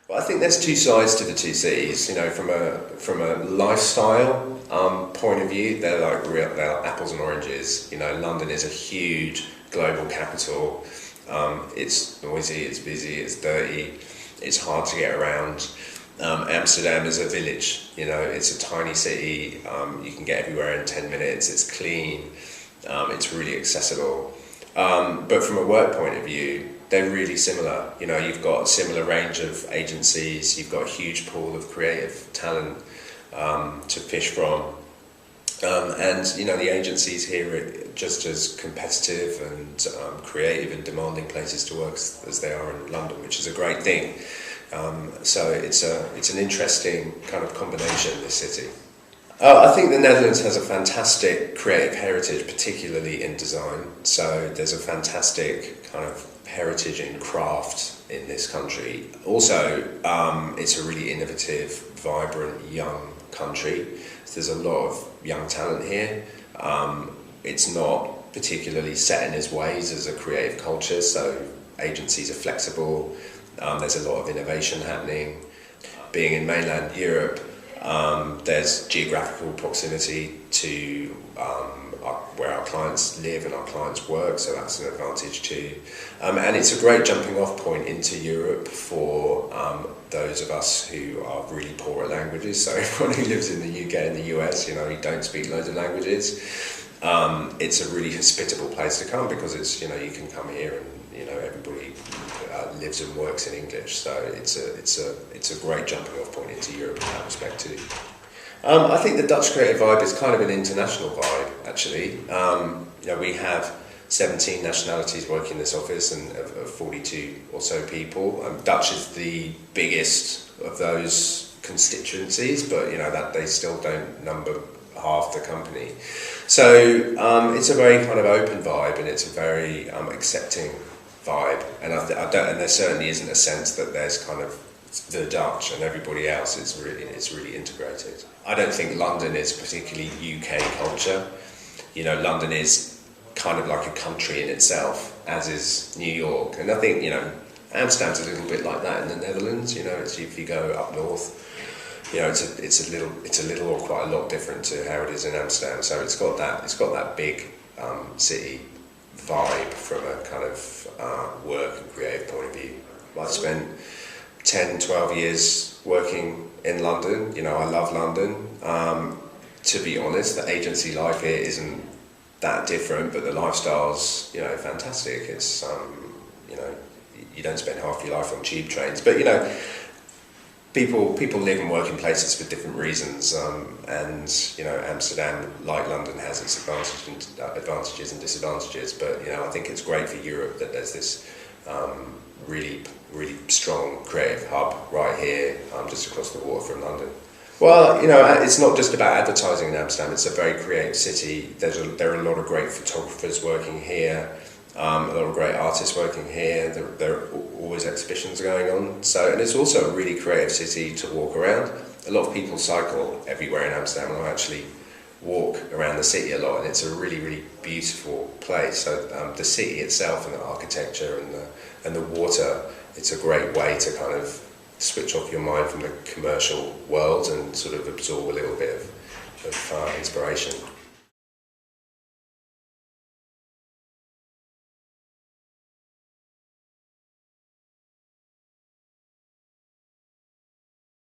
Well, I think there's two sides to the two cities. You know, from a lifestyle point of view, they're apples and oranges. You know, London is a huge global capital. It's noisy, it's busy, it's dirty, it's hard to get around. Amsterdam is a village. You know, it's a tiny city. You can get everywhere in 10 minutes. It's clean. It's really accessible. But from a work point of view, they're really similar. You know, you've got a similar range of agencies, you've got a huge pool of creative talent to fish from. And, you know, the agencies here are just as competitive and creative and demanding places to work as they are in London, which is a great thing. So it's an interesting kind of combination, this city. I think the Netherlands has a fantastic creative heritage, particularly in design. So there's a fantastic kind of heritage in craft in this country. Also, it's a really innovative, vibrant, young country. There's a lot of young talent here. It's not particularly set in its ways as a creative culture, so agencies are flexible. There's a lot of innovation happening. Being in mainland Europe, there's geographical proximity to where our clients live and our clients work, so that's an advantage too. And it's a great jumping off point into Europe for those of us who are really poor at languages. So everyone who lives in the UK and the US, you know, who don't speak loads of languages, it's a really hospitable place to come because it's, you know, you can come here and, you know, everybody lives and works in English. So it's a great jumping off point into Europe in that respect too. I think the Dutch creative vibe is kind of an international vibe, actually. You know, we have 17 nationalities working in this office and of 42 or so people. Dutch is the biggest of those constituencies, but you know that they still don't number half the company. So it's a very kind of open vibe, and it's a very accepting vibe. And I don't, and there certainly isn't a sense that there's kind of the Dutch and everybody else. It's really integrated. I don't think London is particularly UK culture. You know, London is kind of like a country in itself, as is New York. And I think, you know, Amsterdam's a little bit like that in the Netherlands. You know, it's, if you go up north, you know, it's a little or quite a lot different to how it is in Amsterdam. So it's got that big city vibe from a kind of work and creative point of view. I've spent 10, 12 years working in London. You know, I love London. To be honest, the agency life here isn't that different, but the lifestyle's, you know, fantastic. It's, you know, you don't spend half your life on tube trains, but, you know, people live and work in places for different reasons, and, you know, Amsterdam, like London, has its advantages and disadvantages, but, you know, I think it's great for Europe that there's this really strong creative hub right here, just across the water from London. Well, you know, it's not just about advertising in Amsterdam. It's a very creative city. There are a lot of great photographers working here, a lot of great artists working here. There are always exhibitions going on. So, and it's also a really creative city to walk around. A lot of people cycle everywhere in Amsterdam, and I actually walk around the city a lot, and it's a really beautiful place. So the city itself and the architecture and the water, it's a great way to kind of switch off your mind from the commercial world and sort of absorb a little bit of inspiration.